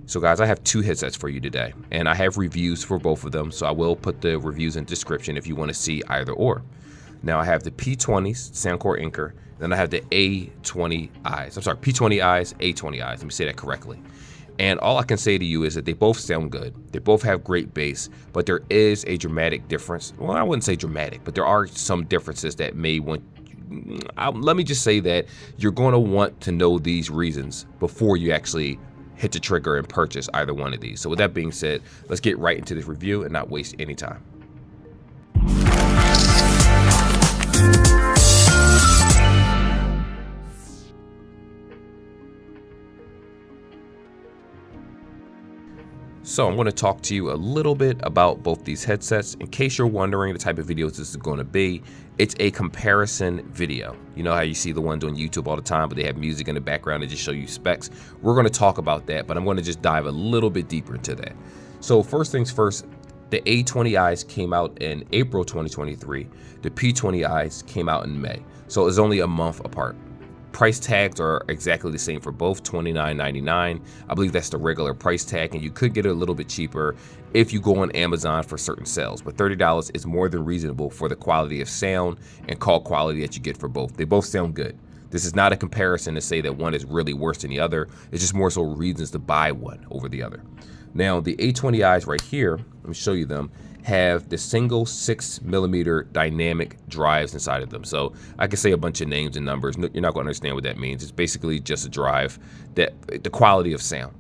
So guys, I have two headsets for you today, and I have reviews for both of them, so I will put the reviews in the description if you want to see either or. Now I have the P20s, Soundcore Anker, then I have the A20i's. I'm sorry, P20i's, A20i's. Let me say that correctly. And all I can say to you is that they both sound good. They both have great bass, but there is a dramatic difference. Well, I wouldn't say dramatic, but there are some differences that may want. Let me just say that you're going to want to know these reasons before you actually hit the trigger and purchase either one of these. So with that being said, let's get right into this review and not waste any time. So I'm going to talk to you a little bit about both these headsets. In case you're wondering the type of videos this is going to be, it's a comparison video. You know how you see the ones on YouTube all the time, but they have music in the background and just show you specs. We're going to talk about that, but I'm going to just dive a little bit deeper into that. So first things first, the A20i's came out in April 2023. The P20i's came out in May. So it's only a month apart. Price tags are exactly the same for both, $29.99. I believe that's the regular price tag, and you could get it a little bit cheaper if you go on Amazon for certain sales. But $30 is more than reasonable for the quality of sound and call quality that you get for both. They both sound good. This is not a comparison to say that one is really worse than the other. It's just more so reasons to buy one over the other. Now, the A20i's right here, let me show you them, have the single 6mm dynamic drives inside of them. So I can say a bunch of names and numbers. You're not going to understand what that means. It's basically just a drive, that the quality of sound.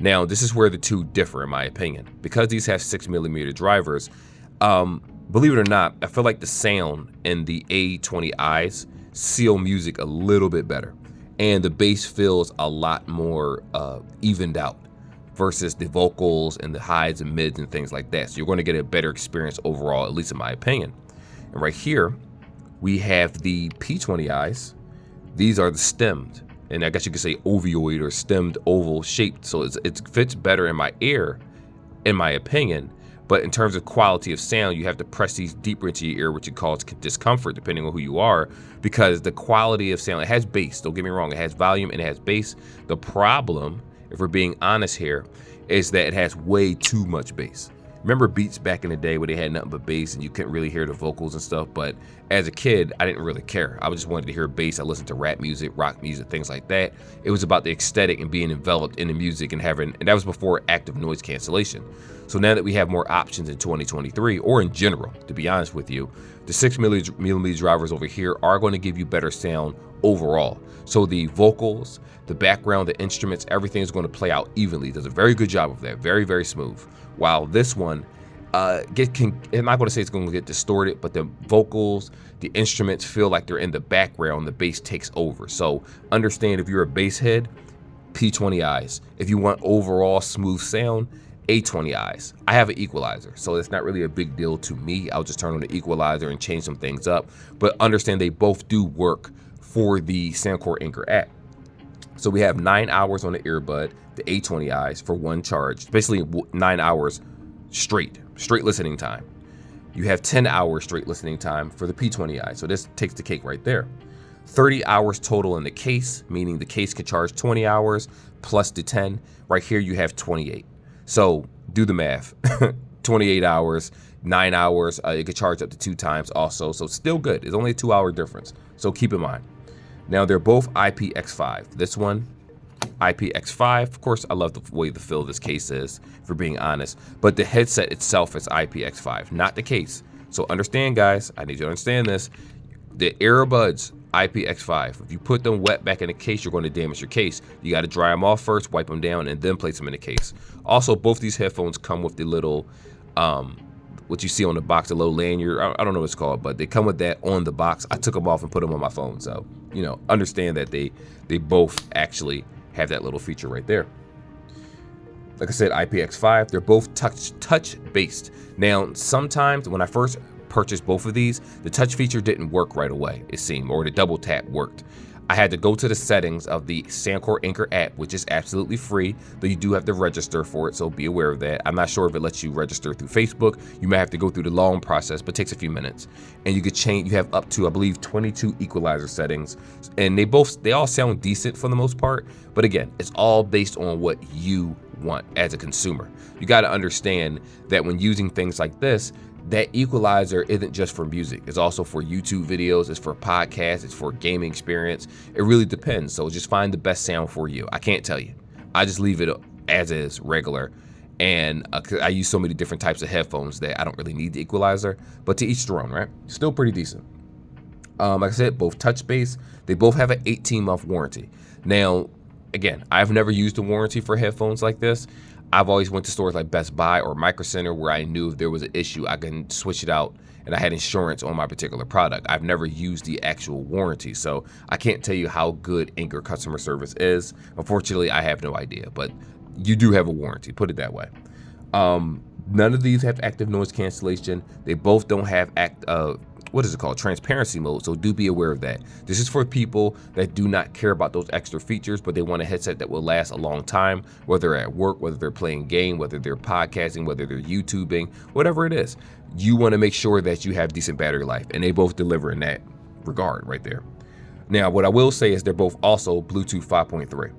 Now, this is where the two differ, in my opinion. Because these have 6mm drivers, believe it or not, I feel like the sound in the A20i's seal music a little bit better. And the bass feels a lot more evened out versus the vocals and the highs and mids and things like that. So you're going to get a better experience overall, at least in my opinion. And right here, we have the P20i's. These are the stemmed, and I guess you could say ovoid or stemmed oval shaped. So it fits better in my ear, in my opinion. But in terms of quality of sound, you have to press these deeper into your ear, which it causes discomfort depending on who you are, because the quality of sound, it has bass, don't get me wrong, it has volume and it has bass. The problem, if we're being honest here, is that it has way too much bass. Remember Beats back in the day where they had nothing but bass and you couldn't really hear the vocals and stuff? But as a kid, I didn't really care. I just wanted to hear bass. I listened to rap music, rock music, things like that. It was about the aesthetic and being enveloped in the music and that was before active noise cancellation. So now that we have more options in 2023, or in general, to be honest with you, the 6mm drivers over here are going to give you better sound overall. So the vocals, the background, the instruments, everything is going to play out evenly. It does a very good job of that. Very, very smooth. While this one, I'm not going to say it's going to get distorted, but the vocals, the instruments feel like they're in the background. The bass takes over. So understand, if you're a bass head, P20i's. If you want overall smooth sound, A20i's. I have an equalizer, so it's not really a big deal to me. I'll just turn on the equalizer and change some things up. But understand they both do work for the Soundcore Anker app. So we have 9 hours on the earbud, the A20i's, for one charge. Basically 9 hours straight listening time. You have 10 hours straight listening time for the P20i. So this takes the cake right there. 30 hours total in the case, meaning the case can charge 20 hours plus the 10. Right here you have 28. So do the math. 28 hours, 9 hours, it could charge up to 2 times also. So still good. It's only a 2-hour difference. So keep in mind. Now they're both IPX5. This one, IPX5. Of course, I love the way the feel of this case is, for being honest. But the headset itself is IPX5, not the case. So understand, guys, I need you to understand this. The earbuds, IPX5. If you put them wet back in the case, you're going to damage your case. You got to dry them off first, wipe them down, and then place them in the case. Also, both these headphones come with the little, what you see on the box, the little lanyard. I don't know what it's called, but they come with that on the box. I took them off and put them on my phone. So, you know, understand that they both actually have that little feature right there. Like I said, IPX5, they're both touch based. Now, sometimes when I first purchased both of these, the touch feature didn't work right away, it seemed, or the double tap worked. I had to go to the settings of the Soundcore Anker app, which is absolutely free, though you do have to register for it, so be aware of that. I'm not sure if it lets you register through Facebook. You may have to go through the long process, but it takes a few minutes. And you could change, you have up to, I believe, 22 equalizer settings, and they all sound decent for the most part, but again, it's all based on what you want as a consumer. You got to understand that when using things like this, that equalizer isn't just for music. It's also for YouTube videos, it's for podcasts, it's for gaming experience. It really depends. So just find the best sound for you. I can't tell you. I just leave it as is, regular. And I use so many different types of headphones that I don't really need the equalizer, but to each their own, right? Still pretty decent. Like I said, both touch base, they both have an 18-month warranty. Now, again, I've never used a warranty for headphones like this. I've always went to stores like Best Buy or Micro Center where I knew if there was an issue, I can switch it out and I had insurance on my particular product. I've never used the actual warranty, so I can't tell you how good Anker customer service is. Unfortunately, I have no idea, but you do have a warranty, put it that way. None of these have active noise cancellation. They both don't have transparency mode, so do be aware of that. This is for people that do not care about those extra features, but they want a headset that will last a long time, whether at work, whether they're playing a game, whether they're podcasting, whether they're YouTubing, whatever it is. You want to make sure that you have decent battery life, and they both deliver in that regard right there. Now, what I will say is they're both also Bluetooth 5.3.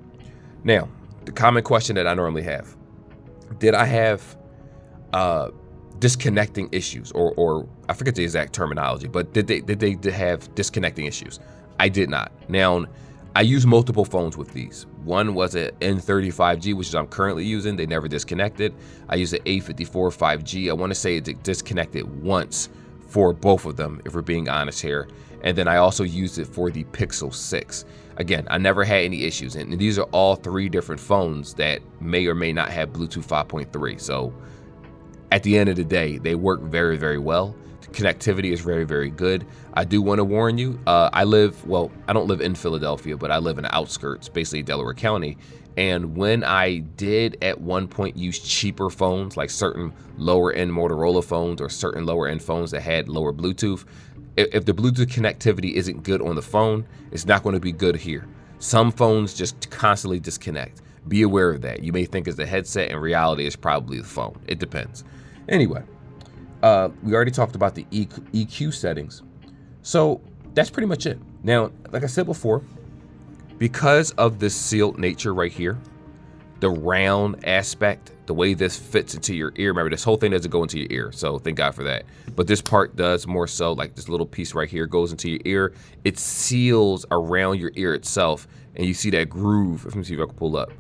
Now, the common question that I normally have, did I have disconnecting issues, or I forget the exact terminology, but did they have disconnecting issues? I did not. Now, I use multiple phones with these. One was an N35G, which is I'm currently using. They never disconnected. I use an A54 5G. I want to say it disconnected once for both of them, if we're being honest here. And then I also used it for the Pixel 6. Again, I never had any issues. And these are all three different phones that may or may not have Bluetooth 5.3. So at the end of the day, they work very, very well. The connectivity is very, very good. I do want to warn you, I don't live in Philadelphia, but I live in the outskirts, basically Delaware County. And when I did at one point use cheaper phones, like certain lower end Motorola phones or certain lower end phones that had lower Bluetooth, if the Bluetooth connectivity isn't good on the phone, it's not going to be good here. Some phones just constantly disconnect. Be aware of that. You may think it's the headset. In reality, it's probably the phone. It depends. Anyway, we already talked about the EQ settings. So that's pretty much it. Now, like I said before, because of this sealed nature right here, the round aspect, the way this fits into your ear, remember this whole thing doesn't go into your ear, so thank God for that. But this part does, more so, like this little piece right here goes into your ear. It seals around your ear itself, and you see that groove. Let me see if I can pull up.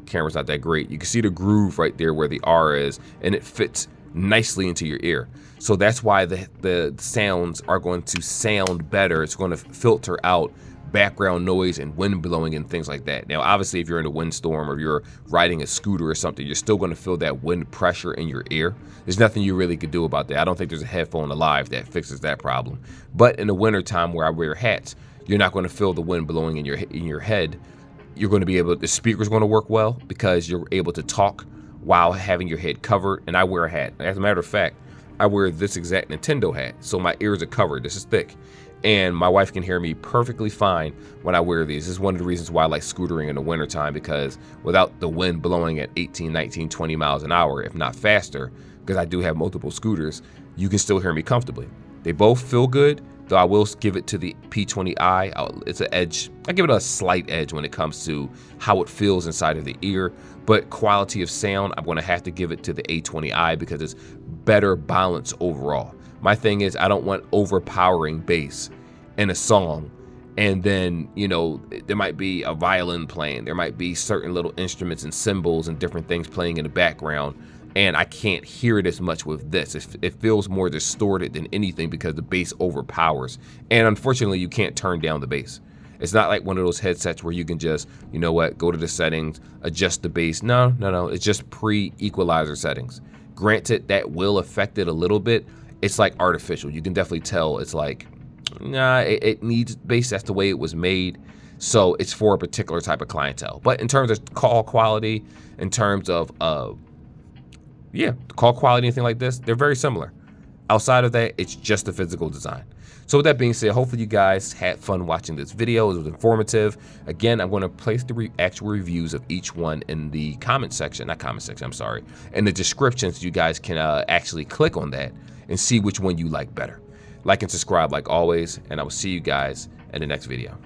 Camera's not that great. You can see the groove right there where the R is, and it fits nicely into your ear. So that's why the sounds are going to sound better. It's going to filter out background noise and wind blowing and things like that. Now, obviously, if you're in a windstorm or you're riding a scooter or something, you're still going to feel that wind pressure in your ear. There's nothing you really could do about that. I don't think there's a headphone alive that fixes that problem. But in the wintertime where I wear hats, you're not going to feel the wind blowing in your head. You're going to be able, the speaker's going to work well because you're able to talk while having your head covered. And I wear a hat. As a matter of fact, I wear this exact Nintendo hat, so my ears are covered. This is thick. And my wife can hear me perfectly fine when I wear these. This is one of the reasons why I like scootering in the wintertime, because without the wind blowing at 18, 19, 20 miles an hour, if not faster, because I do have multiple scooters, you can still hear me comfortably. They both feel good, though I will give it to the P20i. It's an edge. I give it a slight edge when it comes to how it feels inside of the ear. But quality of sound, I'm going to have to give it to the A20i because it's better balance overall. My thing is, I don't want overpowering bass in a song, and then, you know, there might be a violin playing, there might be certain little instruments and cymbals and different things playing in the background, and I can't hear it as much with this. It feels more distorted than anything because the bass overpowers, and unfortunately, you can't turn down the bass. It's not like one of those headsets where you can just, you know what, go to the settings, adjust the bass. No, it's just pre-equalizer settings. Granted, that will affect it a little bit. It's like artificial. You can definitely tell it's like, nah, it needs bass. That's the way it was made. So it's for a particular type of clientele. But in terms of call quality, in terms of, call quality, anything like this, they're very similar. Outside of that, it's just the physical design. So with that being said, hopefully you guys had fun watching this video. It was informative. Again, I'm going to place the actual reviews of each one in the comment section, in the description, so you guys can actually click on that and see which one you like better. Like and subscribe like always, and I will see you guys in the next video.